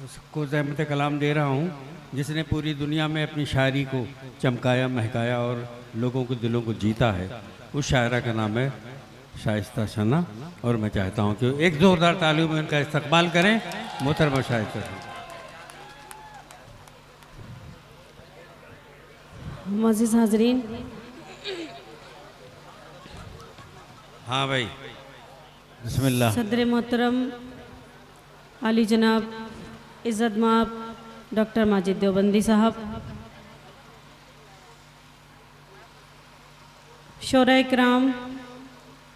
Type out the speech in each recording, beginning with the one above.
उसको ज़हमत कलाम दे रहा हूँ जिसने पूरी दुनिया में अपनी शायरी को चमकाया, महकाया और लोगों के दिलों को जीता है। उस शायरा का नाम है शाइस्ता सना। और मैं चाहता हूँ कि एक ज़ोरदार तालियों में उनका इस्तकबाल करें। मोहतरमा शाइस्ता सना। मोअज़्ज़िज़ हाज़रीन, हाँ भाई, बिस्मिल्लाह। सदर मोहतरम आली जनाब इज़्ज़त माब डॉक्टर माजिद देवबंदी साहब, शोरा इकराम,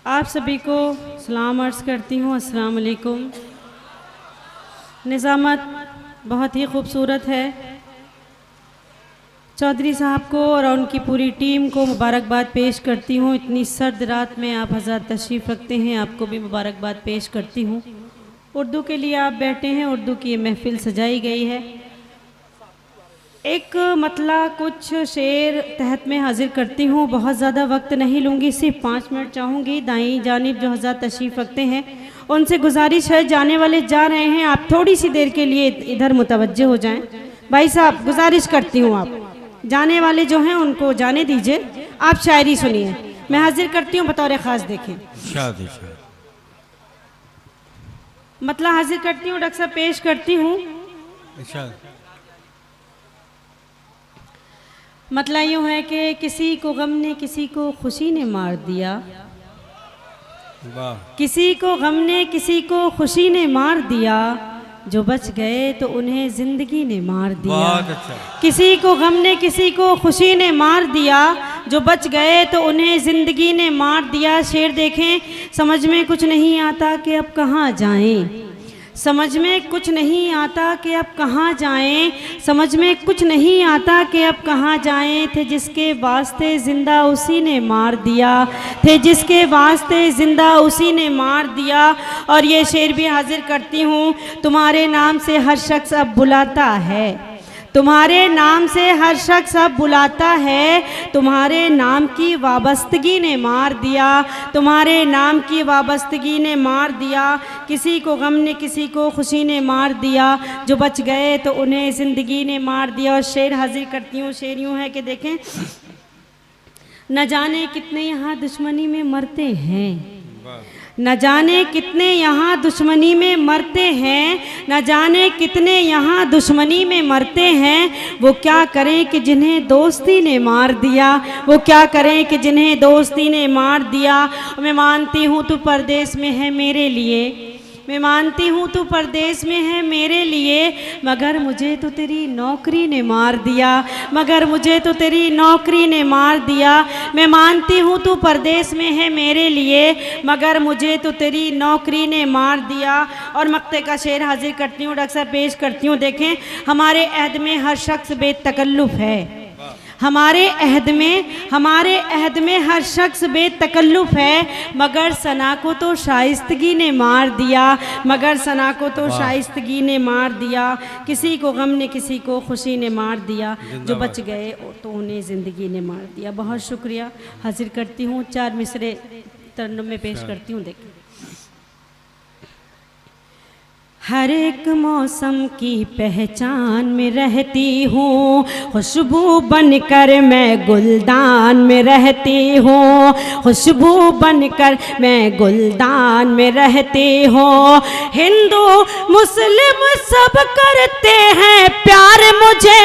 आप सभी को सलाम अर्ज़ करती हूँ। अस्सलाम वालेकुम। निज़ामत बहुत ही खूबसूरत है। चौधरी साहब को और उनकी पूरी टीम को मुबारकबाद पेश करती हूँ। इतनी सर्द रात में आप हज़रात तशरीफ़ रखते हैं, आपको भी मुबारकबाद पेश करती हूँ। उर्दू के लिए आप बैठे हैं, उर्दू की ये महफ़िल सजाई गई है। एक मतला कुछ शेर तहत में हाजिर करती हूँ। बहुत ज़्यादा वक्त नहीं लूँगी, सिर्फ 5 मिनट चाहूँगी। दाईं जानिब जो हज़रात तशरीफ़ रखते हैं उनसे गुजारिश है, जाने वाले जा रहे हैं, आप थोड़ी सी देर के लिए इधर मुतवज्जे हो जाएं। भाई साहब गुजारिश करती हूँ, आप जाने वाले जो हैं उनको जाने दीजिए, आप शायरी सुनिए। मैं हाजिर करती हूँ बतौर ख़ास। देखें, मतला हाजिर करती हूँ, डॉक्टर साहब पेश करती हूँ। मतला यूँ है कि किसी को गम ने किसी को खुशी ने मार दिया, किसी को गम ने किसी को खुशी ने मार दिया, जो बच गए तो उन्हें जिंदगी ने मार दिया। अच्छा। किसी को गम ने किसी को खुशी ने मार दिया, जो बच गए तो उन्हें जिंदगी ने मार दिया। शेर देखें, समझ में कुछ नहीं आता कि अब कहाँ जाएं, समझ में कुछ नहीं आता कि अब कहाँ जाएं, समझ में कुछ नहीं आता कि अब कहाँ जाएं। थे जिसके वास्ते ज़िंदा उसी ने मार दिया, थे जिसके वास्ते ज़िंदा उसी ने मार दिया। और ये शेर भी हाजिर करती हूँ। तुम्हारे नाम से हर शख्स अब बुलाता है, तुम्हारे नाम से हर शख्स अब बुलाता है, तुम्हारे नाम की वाबस्तगी ने मार दिया, तुम्हारे नाम की वाबस्तगी ने मार दिया। किसी को गम ने किसी को खुशी ने मार दिया, जो बच गए तो उन्हें ज़िंदगी ने मार दिया। और शेर हाजिर करती हूँ। शेर यूँ है कि देखें, न जाने कितने यहाँ दुश्मनी में मरते हैं, न जाने कितने यहाँ दुश्मनी में मरते हैं, न जाने कितने यहाँ दुश्मनी में मरते हैं। वो क्या करें कि जिन्हें दोस्ती ने मार दिया, वो क्या करें कि जिन्हें दोस्ती ने मार दिया। मैं मानती हूँ तू परदेश में है मेरे लिए, मैं मानती हूँ तू परदेश में है मेरे लिए, मगर मुझे तो तेरी नौकरी ने मार दिया, मगर मुझे तो तेरी नौकरी ने मार दिया। मैं मानती हूँ तू परदेश में है मेरे लिए, मगर मुझे तो तेरी नौकरी ने मार दिया। और मक्ते का शेर हाजिर करती हूँ, डॉक्टर साहब पेश करती हूँ। देखें, हमारे अहद में हर शख्स बेतकल्लुफ़ है, हमारे अहद में हर शख्स बेतकल्लुफ़ है, मगर सना को तो शाइस्तगी ने मार दिया, मगर सना को तो शाइस्तगी ने मार दिया। किसी को गम ने किसी को खुशी ने मार दिया, जो बच गए तो उन्हें ज़िंदगी ने मार दिया। बहुत शुक्रिया। हाजिर करती हूँ, 4 मिसरे तरन्नुम में पेश करती हूँ। देखिए, हर एक मौसम की पहचान में रहती हूँ, खुशबू बनकर मैं गुलदान में रहती हूँ, खुशबू बनकर मैं गुलदान में रहती हूँ। हिंदू मुस्लिम सब करते हैं प्यार मुझे,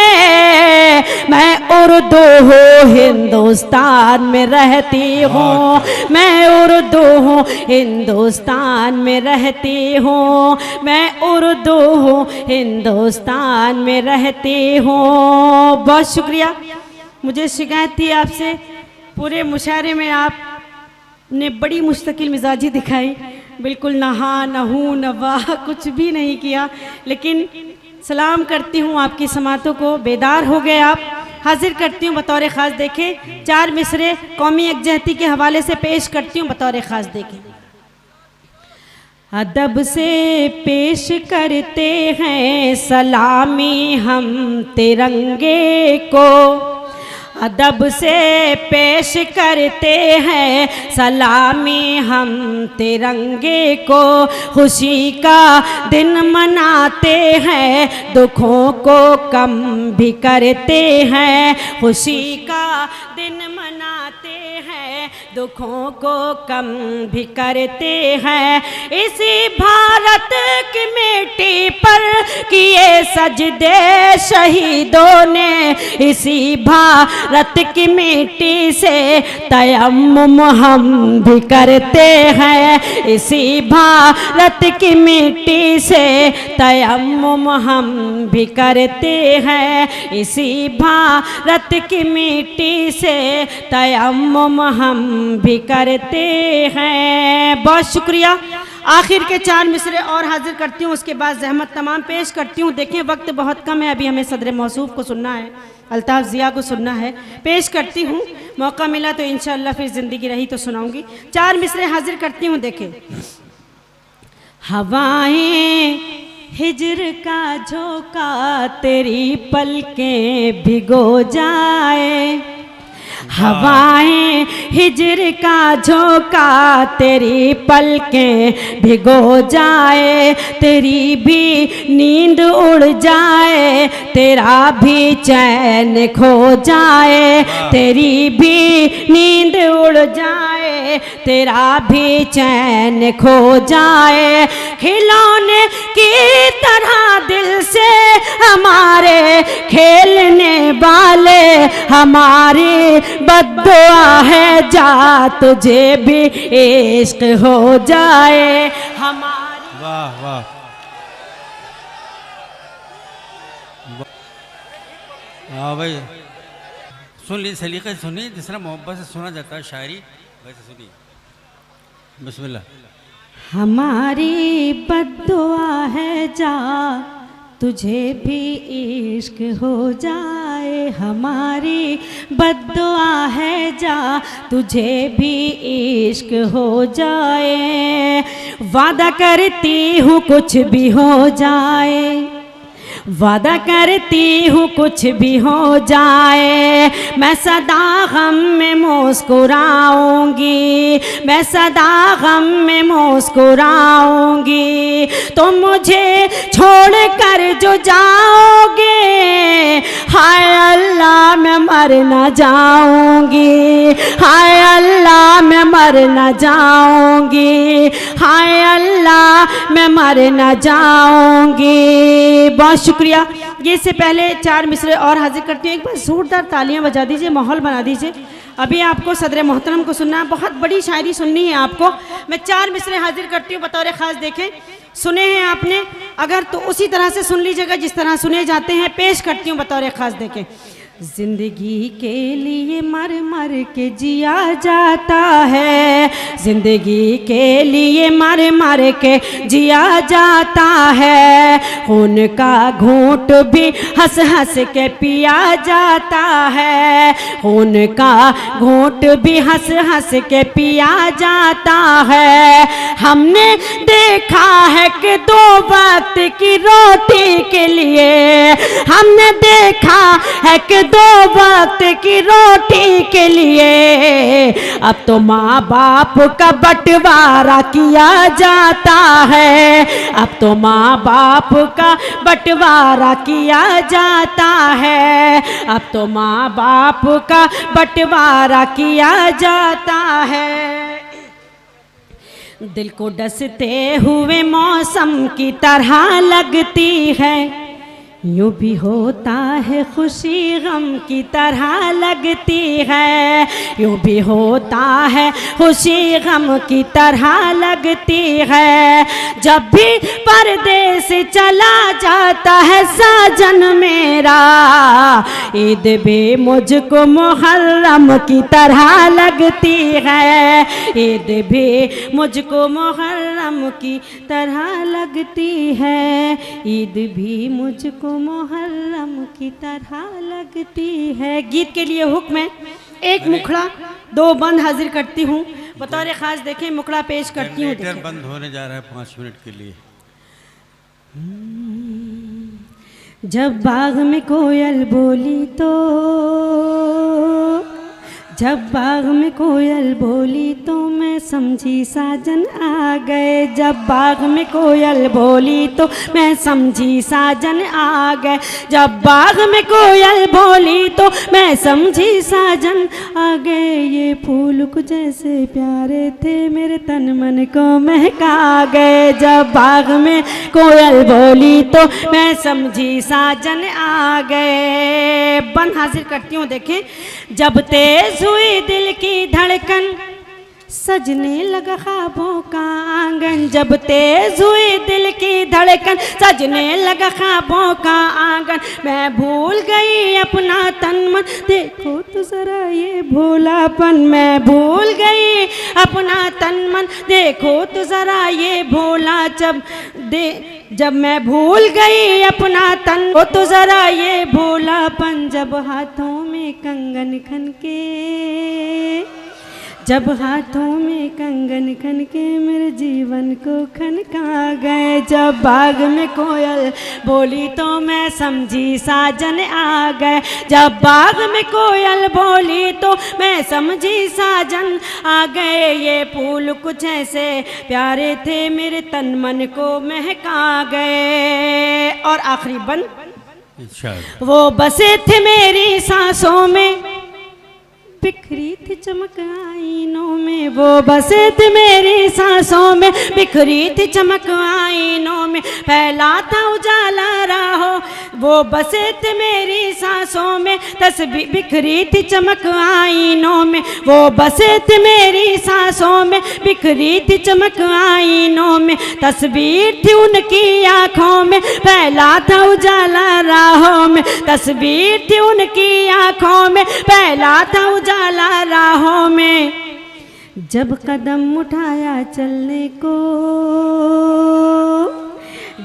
मैं उर्दू हूँ हिंदुस्तान में रहती हूँ, मैं उर्दू हूँ हिंदुस्तान में रहती हूँ, मैं उर्दू हूँ हिंदुस्तान में रहती हूँ। बहुत शुक्रिया। मुझे शिकायत थी आपसे, पूरे मुशायरे में आपने बड़ी मुस्तकिल मिजाजी दिखाई, बिल्कुल नहा नहू नवा कुछ भी नहीं किया, लेकिन सलाम करती हूँ आपकी समातों को। बेदार हो गए आप। हाजिर करती हूँ बतौर ख़ास। देखें, 4 मिसरे कौमी यकजहती के हवाले से पेश करती हूँ बतौर ख़ास। देखें, अदब से पेश करते हैं सलामी हम तिरंगे को, अदब से पेश करते हैं सलामी हम तिरंगे को, खुशी का दिन मनाते हैं दुखों को कम भी करते हैं, खुशी का दिन मनाते हैं दुखों को कम भी करते हैं। इसी भारत की मिट्टी पर किए सजदे शहीदों ने, इसी भारत की मिट्टी से तयम्मुम हम भी करते हैं, इसी भारत की मिट्टी से तयम्मुम हम भी करते हैं, इसी भारत की मिट्टी से तयम्मुम हम भी करते हैं। बहुत शुक्रिया। आखिर के 4 मिसरे और हाजिर करती हूँ, उसके बाद ज़हमत तमाम पेश करती हूँ। देखें वक्त बहुत कम है, अभी हमें सदर मौसूफ को सुनना है, अल्ताफ़ ज़िया को सुनना है। पेश करती हूँ, मौका मिला तो इंशाअल्लाह फिर ज़िंदगी रही तो सुनाऊंगी। 4 मिसरे हाजिर करती हूँ। देखें, हवाएं हिज्र का झोंका तेरी पलकें भिगो जाए, हवाएं हिज्र का झोंका तेरी पलकें भिगो जाए, तेरी भी नींद उड़ जाए, तेरा भी चैन खो जाए, तेरी भी नींद उड़ जाए, तेरा भी चैन खो जाए। खिलौने की तरह दिल से हमारे खेलने वाले, हमारी बद्दुआ है जा तुझे भी इश्क हो जाए हमारी। वाह वाह, हाँ भाई सुन ली, सलीके से सुनिए, जिस तरह मोहब्बत से सुना जाता है शायरी वैसे सुनिए। बिस्मिल्लाह। हमारी बद्दुआ है जा तुझे भी इश्क हो जाए, हमारी बद्दुआ है जा तुझे भी इश्क हो जाए। वादा करती हूँ कुछ भी हो जाए, वादा करती हूँ कुछ भी हो जाए, मैं सदा गम में मुस्कुराऊंगी, मैं सदा गम में मुस्कुराऊंगी। तो मुझे छोड़ कर जो जाओगे, हाय अल्लाह मैं मर न जाऊंगी, हाय अल्लाह मैं मर न जाऊंगी, हाय अल्लाह मैं मर न जाऊंगी। बहुत शुक्रिया। ये से पहले 4 मिसरे और हाजिर करती हूँ। एक बार जोरदार तालियां बजा दीजिए, माहौल बना दीजिए। अभी आपको सदर मोहतरम को सुनना है, बहुत बड़ी शायरी सुननी है आपको। मैं 4 मिसरे हाजिर करती हूँ बतौर ख़ास। देखें, सुने हैं आपने, अगर तो उसी तरह से सुन लीजिएगा जिस तरह सुने जाते हैं। पेश करती हूँ बतौर ख़ास। देखें, जिंदगी के लिए मर मर के जिया जाता है, जिंदगी के लिए मर मर के जिया जाता है, खून का घूंट भी हंस हंस के पिया जाता है, खून का घूंट भी हंस हंस के पिया जाता है। हमने देखा है कि 2 वक्त की रोटी के लिए, हमने देखा है कि 2 वक्त की रोटी के लिए अब तो माँ बाप का बंटवारा किया जाता है, अब तो माँ बाप का बंटवारा किया जाता है, अब तो माँ बाप का बंटवारा किया जाता है। दिल को डसते हुए मौसम की तरह लगती है, यूँ भी होता है खुशी गम की तरह लगती है, यूँ भी होता है खुशी गम की तरह लगती है। जब भी परदेस चला जाता है साजन मेरा, ईद भी मुझको मुहर्रम की तरह लगती है, ईद भी मुझको मुहर्रम की तरह लगती है, ईद भी मुझको मुहर्रम की तरह लगती है। गीत के लिए हुक्म है, 1 मुखड़ा 2 बंद हाजिर करती हूँ बतौर ख़ास। देखें, मुखड़ा पेश करती हूँ। बंद होने जा रहा है 5 मिनट के लिए। जब बाग में कोयल बोली तो जब बाग में कोयल बोली तो मैं समझी साजन आ गए। जब बाग में कोयल बोली तो मैं समझी साजन आ गए। जब बाग में कोयल बोली तो मैं समझी साजन आ गए। ये फूल कुछ जैसे प्यारे थे मेरे तन मन को महका गए। जब बाग में कोयल बोली तो मैं समझी साजन आ गए। बन हाजिर करती हूँ, देखें। जब तेज हुई दिल की धड़कन सजने लगा ख्वाबों का आंगन। जब तेज हुई दिल की धड़कन सजने लगा ख्वाबों का आंगन। मैं भूल गई अपना तन मन, देखो तो जरा ये भोलापन। मैं भूल गई अपना तन मन, देखो तो जरा ये भोला। जब मैं भूल गई अपना तन को तो जरा ये भोलापन। जब हाथों में कंगन खनके, जब हाथों में कंगन खनके मेरे जीवन को खनका गए। जब बाग में कोयल बोली तो मैं समझी साजन आ गए। जब बाग में कोयल बोली तो मैं समझी साजन आ गए। ये फूल कुछ ऐसे प्यारे थे मेरे तन मन को महका गए। और आखिरी बन, वो बसे थे मेरी सांसों में, बिखरी थी चमक आईनों में। वो बसे थे मेरी सांसों में, बिखरी थी चमक आईनों में। फैला था उजाला राहों, वो बसे थे मेरी सांसों में। तस्वीर बिखरी थी चमक आईनों में। वो बसे थे मेरी सांसों में, बिखरी थी चमक आईनों में। तस्वीर थी उनकी आँखों में, फैला था उजाला राहों में। तस्वीर थी उनकी आँखों में, फैला था उजाला राहों में। जब कदम उठाया चलने को,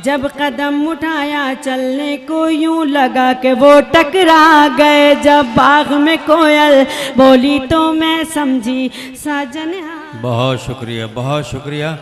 जब कदम उठाया चलने को यूं लगा कि वो टकरा गए। जब बाग में कोयल बोली तो मैं समझी साजन। बहुत शुक्रिया, बहुत शुक्रिया।